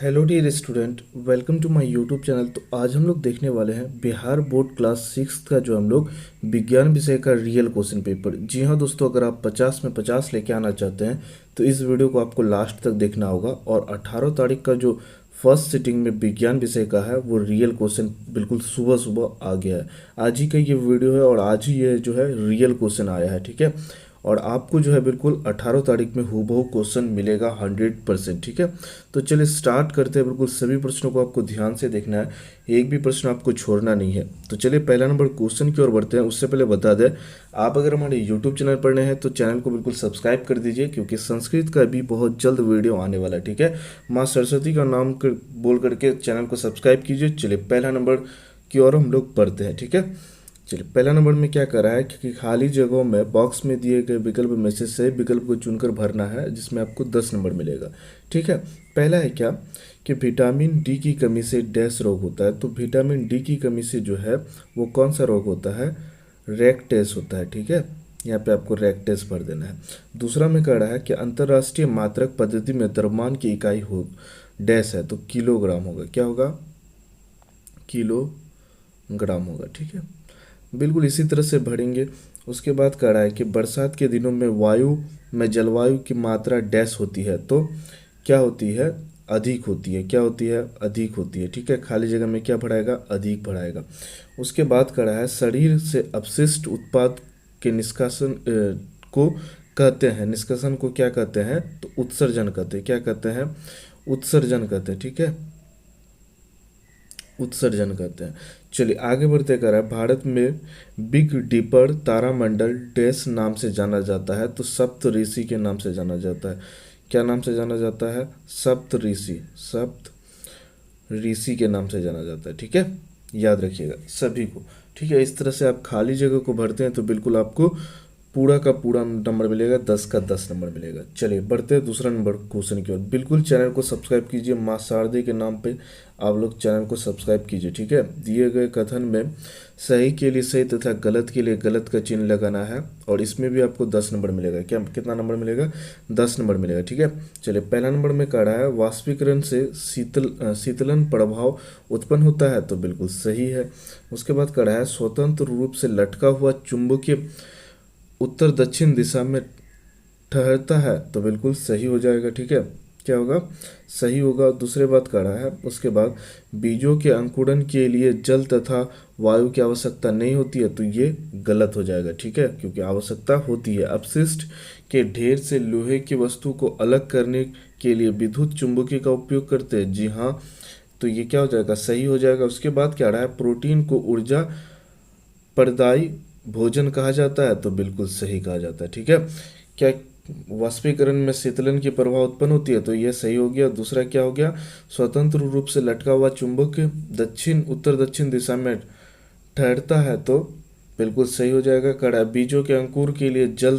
Hello dear student, welcome to my YouTube channel. तो आज हम लोग देखने वाले हैं बिहार बोर्ड क्लास 6 का जो हम लोग विज्ञान विषय का रियल क्वेश्चन पेपर। जी हाँ दोस्तों, अगर आप 50 में 50 लेके आना चाहते हैं तो इस वीडियो को आपको लास्ट तक देखना होगा। और 18 तारीख का जो फर्स्ट सिटिंग में विज्ञान विषय का है वो रियल क्वेश्चन बिल्कुल सुबह सुबह आ गया है। आज ही का ये वीडियो है और आज ही ये जो है रियल क्वेश्चन आया है, ठीक है। और आपको जो है बिल्कुल 18 तारीख में हूबहू क्वेश्चन मिलेगा 100%, ठीक है। तो चलिए स्टार्ट करते हैं। बिल्कुल सभी प्रश्नों को आपको ध्यान से देखना है, एक भी प्रश्न आपको छोड़ना नहीं है। तो चलिए पहला नंबर क्वेश्चन की ओर बढ़ते हैं। उससे पहले बता दें, आप अगर हमारे यूट्यूब चैनल पर नए हैं तो चैनल को बिल्कुल सब्सक्राइब कर दीजिए, क्योंकि संस्कृत का भी बहुत जल्द वीडियो आने वाला है, ठीक है। माँ सरस्वती का नाम बोल करके चैनल को सब्सक्राइब कीजिए। चलिए पहला नंबर की ओर हम लोग बढ़ते हैं, ठीक है। चलिए पहला नंबर में क्या कर रहा है कि खाली जगहों में बॉक्स में दिए गए विकल्प में से सही विकल्प को चुनकर भरना है, जिसमें आपको 10 नंबर मिलेगा, ठीक है। पहला है क्या कि विटामिन डी की कमी से डैश रोग होता है। तो विटामिन डी की कमी से जो है वो कौन सा रोग होता है? रैकटेस होता है, ठीक है। यहाँ पे आपको रैकटेस भर देना है। दूसरा में कह रहा है कि अंतर्राष्ट्रीय मात्रक पद्धति में द्रव्यमान की इकाई हो डैश है, तो किलोग्राम होगा। क्या होगा? किलोग्राम होगा, ठीक है। बिल्कुल इसी तरह से भरेंगे। उसके बाद कह रहा है कि बरसात के दिनों में वायु में जलवायु की मात्रा डैश होती है, तो क्या होती है? अधिक होती है। क्या होती है? अधिक होती है, ठीक है। खाली जगह में क्या भराएगा? अधिक भराएगा। उसके बाद कह रहा है शरीर से अपशिष्ट उत्पाद के निष्कासन को कहते हैं। निष्कासन को क्या कहते हैं? तो उत्सर्जन कहते हैं। क्या कहते हैं? उत्सर्जन कहते हैं, ठीक है। उत्सर्जन कहते हैं। चलिए आगे बढ़ते कर रहा है, भारत में बिग डीपर तारामंडल डैश नाम से जाना जाता है, तो सप्त ऋषि के नाम से जाना जाता है। क्या नाम से जाना जाता है? सप्त ऋषि। सप्त ऋषि के नाम से जाना जाता है, ठीक है। याद रखिएगा सभी को, ठीक है। इस तरह से आप खाली जगह को भरते हैं तो बिल्कुल आपको पूरा का पूरा नंबर मिलेगा, 10 का 10 नंबर मिलेगा। चलिए बढ़ते हैं दूसरा नंबर क्वेश्चन की ओर। बिल्कुल चैनल को सब्सक्राइब कीजिए, माँ शारदे के नाम पे आप लोग चैनल को सब्सक्राइब कीजिए, ठीक है। दिए गए कथन में सही के लिए सही तथा गलत के लिए गलत का चिन्ह लगाना है, और इसमें भी आपको 10 नंबर मिलेगा। क्या कितना नंबर मिलेगा? 10 नंबर मिलेगा, ठीक है। चलिए पहला नंबर में कह रहा है वाष्पीकरण से शीतलन प्रभाव उत्पन्न होता है, तो बिल्कुल सही है। उसके बाद कह रहा है स्वतंत्र रूप से लटका हुआ चुंबकीय उत्तर दक्षिण दिशा में ठहरता है, तो बिल्कुल सही हो जाएगा, ठीक है। क्या होगा? सही होगा। दूसरे बात कर रहा है, उसके बाद बीजों के अंकुरण के लिए जल तथा वायु की आवश्यकता नहीं होती है, तो ये गलत हो जाएगा, ठीक है, क्योंकि आवश्यकता होती है। अपशिष्ट के ढेर से लोहे की वस्तु को अलग करने के लिए विद्युत चुंबकीय का उपयोग करते हैं। जी हाँ, तो ये क्या हो जाएगा? सही हो जाएगा। उसके बाद क्या रहा है, प्रोटीन को ऊर्जा प्रदायी भोजन कहा जाता है, तो बिल्कुल सही कहा जाता है, ठीक है। क्या वाष्पीकरण में शीतलन की प्रभाव उत्पन्न होती है, तो यह सही हो गया। दूसरा क्या हो गया? स्वतंत्र रूप से लटका हुआ चुंबक दक्षिण उत्तर दक्षिण दिशा में ठहरता है, तो बिल्कुल सही हो जाएगा। कड़ा बीजों के अंकुर के लिए जल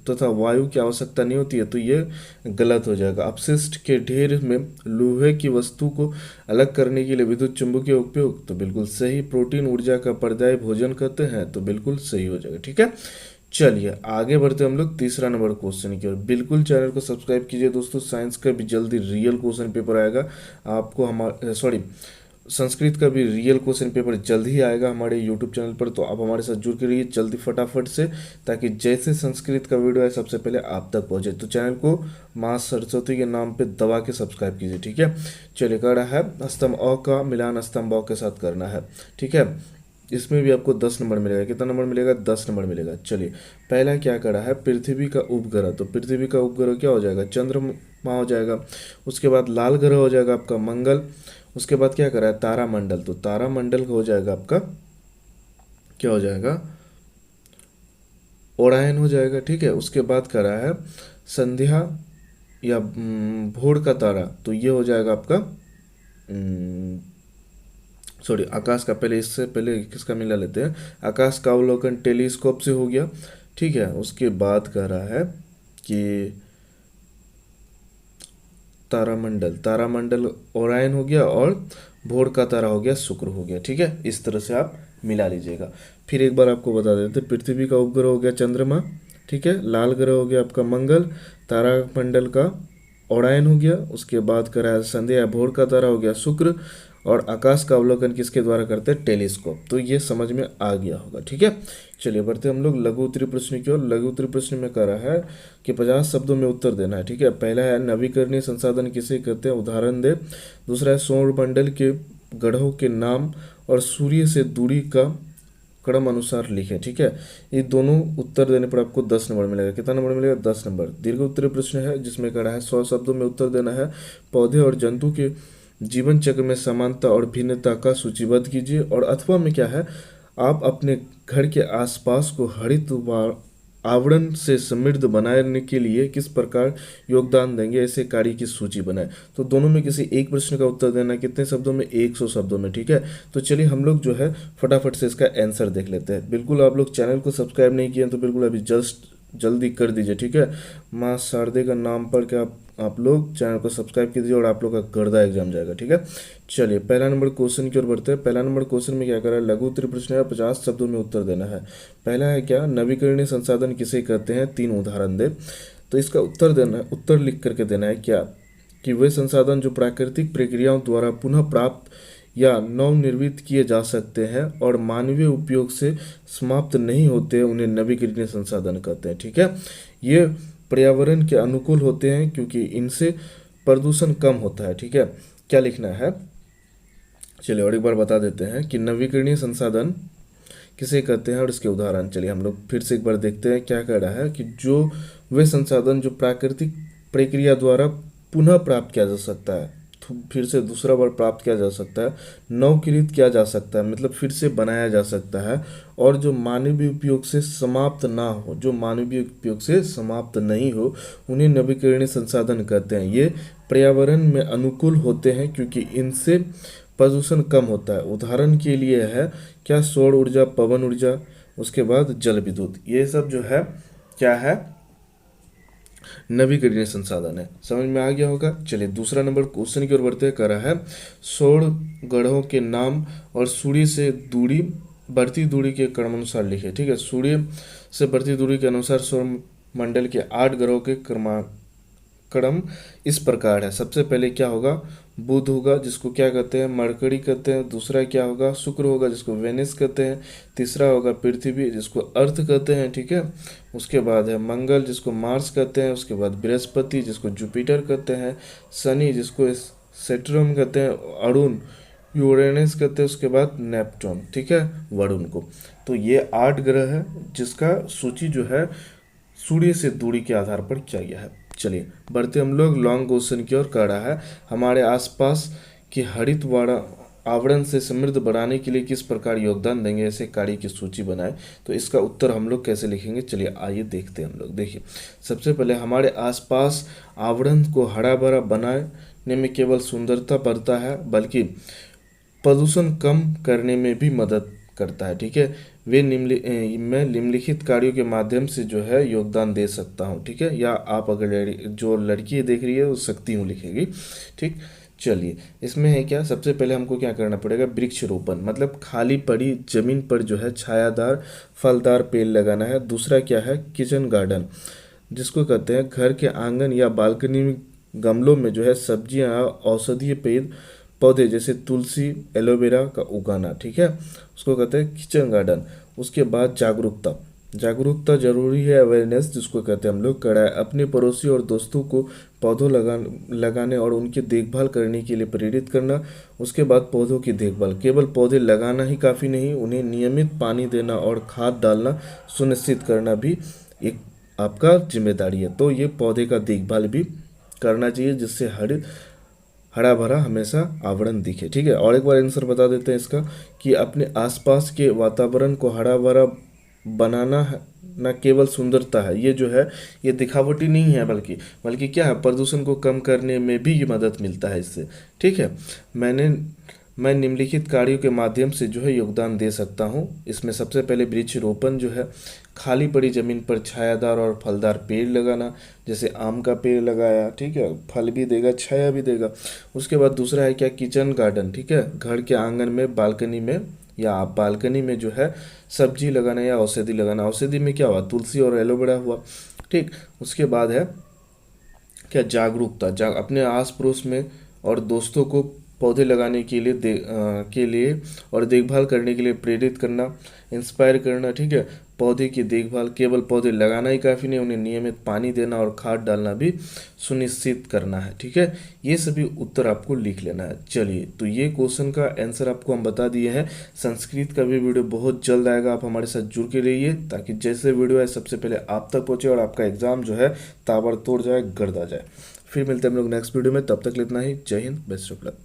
तथा वायु की आवश्यकता नहीं होती है, तो ये गलत हो जाएगा। अपशिष्ट के ढेर में लोहे की वस्तु को अलग करने के लिए विद्युत चुंबकीय उपयोग, तो बिल्कुल सही। प्रोटीन ऊर्जा का पर्याय भोजन कहते हैं, तो बिल्कुल सही हो जाएगा, ठीक है। चलिए आगे बढ़ते हम लोग तीसरा नंबर क्वेश्चन की ओर। बिल्कुल चैनल को सब्सक्राइब कीजिए दोस्तों, साइंस का भी जल्दी रियल क्वेश्चन पेपर आएगा आपको। हमारे संस्कृत का भी रियल क्वेश्चन पेपर जल्द ही आएगा हमारे यूट्यूब चैनल पर, तो आप हमारे साथ जुड़ के रहिए जल्दी फटाफट से, ताकि जैसे संस्कृत का वीडियो है सबसे पहले आप तक पहुंचे। तो चैनल को माँ सरस्वती के नाम पे दबा के सब्सक्राइब कीजिए, ठीक है। चलिए कह रहा है स्तंभ अ का मिलान स्तंभ अ के साथ करना है, ठीक है। इसमें भी आपको 10 नंबर मिलेगा। कितना नंबर मिलेगा? 10 नंबर मिलेगा। चलिए पहला क्या करा है, पृथ्वी का उपग्रह। तो पृथ्वी का उपग्रह क्या हो जाएगा? चंद्रमा हो जाएगा। उसके बाद लाल ग्रह हो जाएगा आपका मंगल। उसके बाद क्या करा है? तारामंडल। तो तारामंडल हो जाएगा आपका, क्या हो जाएगा? ओरायन हो जाएगा, ठीक है। उसके बाद करा है संध्या या भोर का तारा, तो ये हो जाएगा आपका सॉरी आकाश का। पहले इससे पहले किसका मिला लेते हैं, आकाश का अवलोकन टेलीस्कोप से हो गया, ठीक है। उसके बाद कह रहा है कि तारामंडल, तारामंडल ओरायन हो गया, और भोर का तारा हो गया शुक्र हो गया, ठीक है। इस तरह से आप मिला लीजिएगा। फिर एक बार आपको बता देते, पृथ्वी का उपग्रह हो गया चंद्रमा, ठीक है। लाल ग्रह हो गया आपका मंगल। तारामंडल का ओरायन हो गया, उसके बाद करा है संध्या या भोर का तारा हो गया शुक्र, और आकाश का अवलोकन किसके द्वारा करते हैं, टेलीस्कोप। तो ये समझ में आ गया होगा, ठीक है। चलिए बढ़ते हम लोग लघु उत्तरीय प्रश्न की ओर। लघु उत्तरीय प्रश्न में कह रहा है कि 50 शब्दों में उत्तर देना है, ठीक है। पहला है नवीकरणीय संसाधन किसे कहते हैं, उदाहरण दे। दूसरा है सौरमंडल के ग्रहों के नाम और सूर्य से दूरी का क्रम अनुसार लिखें, ठीक है। ये दोनों उत्तर देने पर आपको 10 नंबर मिलेगा। कितना नंबर मिलेगा, 10 नंबर। दीर्घ उत्तरीय प्रश्न है जिसमें कह रहा है 100 शब्दों में उत्तर देना है। पौधे और जंतु के जीवन चक्र में समानता और भिन्नता का सूचीबद्ध कीजिए। और अथवा में क्या है, आप अपने घर के आसपास को हरित आवरण से समृद्ध बनाने के लिए किस प्रकार योगदान देंगे, ऐसे कार्य की सूची बनाए। तो दोनों में किसी एक प्रश्न का उत्तर देना है, कितने शब्दों में, 100 शब्दों में, ठीक है। तो चलिए हम लोग जो है फटाफट से इसका आंसर देख लेते हैं। बिल्कुल आप लोग चैनल को सब्सक्राइब नहीं किए हैं तो बिल्कुल अभी जल्दी कर दीजिए, ठीक है। माँ शारदे का नाम पर क्या आप लोग चैनल को सब्सक्राइब कीजिए और आप लोग का गर्दा एग्जाम जाएगा, ठीक है। चलिए पहला नंबर क्वेश्चन की ओर बढ़ते हैं। पहला नंबर क्वेश्चन में क्या कर रहा है, लघु उत्तरीय प्रश्न है, 50 शब्दों में उत्तर देना है। पहला है क्या, नवीकरणीय संसाधन किसे कहते हैं, 3 उदाहरण दे। तो इसका उत्तर देना, उत्तर लिख करके देना है क्या, कि वे संसाधन जो प्राकृतिक प्रक्रियाओं द्वारा पुनः प्राप्त या नवनिर्मित किए जा सकते हैं और मानवीय उपयोग से समाप्त नहीं होते, उन्हें नवीकरणीय संसाधन कहते हैं, ठीक है। ये पर्यावरण के अनुकूल होते हैं क्योंकि इनसे प्रदूषण कम होता है, ठीक है। क्या लिखना है, चलिए और एक बार बता देते हैं कि नवीकरणीय संसाधन किसे कहते हैं और इसके उदाहरण। चलिए हम लोग फिर से एक बार देखते हैं क्या कह रहा है, कि जो वे संसाधन जो प्राकृतिक प्रक्रिया द्वारा पुनः प्राप्त किया जा सकता है, फिर से दूसरा बार प्राप्त किया जा सकता है, नवकृत किया जा सकता है, मतलब फिर से बनाया जा सकता है, और जो मानवीय उपयोग से समाप्त ना हो, जो मानवीय उपयोग से समाप्त नहीं हो, उन्हें नवीकरणीय संसाधन कहते हैं। ये पर्यावरण में अनुकूल होते हैं क्योंकि इनसे प्रदूषण कम होता है। उदाहरण के लिए है क्या, सौर ऊर्जा, पवन ऊर्जा, उसके बाद जल विद्युत, ये सब जो है क्या है, नवीकरणीय संसाधन है। समझ में आ गया होगा। चलिए दूसरा नंबर क्वेश्चन की ओर बढ़ते कर रहा है, सौर ग्रहों के नाम और सूर्य से दूरी, बढ़ती दूरी के क्रमानुसार लिखे, ठीक है। सूर्य से बढ़ती दूरी के अनुसार सौर मंडल के 8 ग्रहों के क्रम इस प्रकार है। सबसे पहले क्या होगा, बुध होगा जिसको क्या कहते हैं, मरकरी कहते हैं। दूसरा क्या होगा, शुक्र होगा जिसको वेनिस कहते हैं। तीसरा होगा पृथ्वी जिसको अर्थ कहते हैं, ठीक है। उसके बाद है मंगल जिसको मार्स कहते हैं। उसके बाद बृहस्पति जिसको जुपिटर कहते हैं। शनि जिसको सेटर्न कहते हैं। अरुण यूरेनस कहते हैं। उसके बाद नेपट्टून, ठीक है, वरुण को। तो ये 8 ग्रह है जिसका सूची जो है सूर्य से दूरी के आधार पर किया गया है। चलिए बढ़ते हम लोग लॉन्ग क्वेश्चन की ओर। कर रहा है, हमारे आसपास के हरित आवरण से समृद्ध बनाने के लिए किस प्रकार योगदान देंगे, ऐसे कार्य की सूची बनाए। तो इसका उत्तर हम लोग कैसे लिखेंगे, चलिए आइए देखते हैं हम लोग। देखिए सबसे पहले हमारे आसपास आवरण को हरा भरा बनाने में केवल सुंदरता बढ़ता है बल्कि प्रदूषण कम करने में भी मदद करता है, ठीक है। मैं निम्नलिखित कार्यों के माध्यम से जो है योगदान दे सकता हूँ, ठीक है। या आप अगर जो लड़की देख रही है वो सकती हूँ लिखेगी, ठीक। चलिए इसमें है क्या, सबसे पहले हमको क्या करना पड़ेगा, वृक्षरोपण, मतलब खाली पड़ी जमीन पर जो है छायादार फलदार पेड़ लगाना है। दूसरा क्या है, किचन गार्डन जिसको कहते हैं घर के आंगन या बालकनी में गमलों में जो है सब्जियां औषधीय पेड़ पौधे जैसे तुलसी एलोवेरा का उगाना, ठीक है, उसको कहते हैं किचन गार्डन। उसके बाद जागरूकता, जागरूकता जरूरी है, अवेयरनेस जिसको कहते हैं हम लोग। कड़ा है, अपने पड़ोसी और दोस्तों को पौधों लगाने और उनकी देखभाल करने के लिए प्रेरित करना। उसके बाद पौधों की देखभाल, केवल पौधे लगाना ही काफ़ी नहीं, उन्हें नियमित पानी देना और खाद डालना सुनिश्चित करना भी एक आपका जिम्मेदारी है। तो ये पौधे का देखभाल भी करना चाहिए जिससे हरा भरा हमेशा आवरण दिखे, ठीक है। और एक बार आंसर बता देते हैं इसका, कि अपने आसपास के वातावरण को हरा भरा बनाना न केवल सुंदरता है, ये जो है ये दिखावटी नहीं है, बल्कि क्या है, प्रदूषण को कम करने में भी मदद मिलता है इससे, ठीक है। मैं निम्नलिखित कार्यों के माध्यम से जो है योगदान दे सकता हूँ। इसमें सबसे पहले वृक्षरोपण जो है, खाली पड़ी जमीन पर छायादार और फलदार पेड़ लगाना, जैसे आम का पेड़ लगाया, ठीक है, फल भी देगा छाया भी देगा। उसके बाद दूसरा है क्या, किचन गार्डन, ठीक है, घर के आंगन में बालकनी में या आप बालकनी में जो है सब्जी लगाना या औषधि लगाना। औषधि में क्या हुआ, तुलसी और एलोवेरा हुआ, ठीक। उसके बाद है क्या जागरूकता अपने आस पड़ोस में और दोस्तों को पौधे लगाने के लिए के लिए और देखभाल करने के लिए प्रेरित करना, इंस्पायर करना। ठीक है, पौधे की देखभाल, केवल पौधे लगाना ही काफ़ी नहीं, उन्हें नियमित पानी देना और खाद डालना भी सुनिश्चित करना है। ठीक है, ये सभी उत्तर आपको लिख लेना है। चलिए, तो ये क्वेश्चन का आंसर आपको हम बता दिए हैं। संस्कृत का भी वीडियो बहुत जल्द आएगा, आप हमारे साथ जुड़ के रहिए ताकि जैसे वीडियो है सबसे पहले आप तक पहुँचे और आपका एग्जाम जो है ताबड़तोड़ जाए, गर्दा जाए। फिर मिलते हैं हम लोग नेक्स्ट वीडियो में, तब तक इतना ही। जय हिंद, बेस्ट ऑफ लक।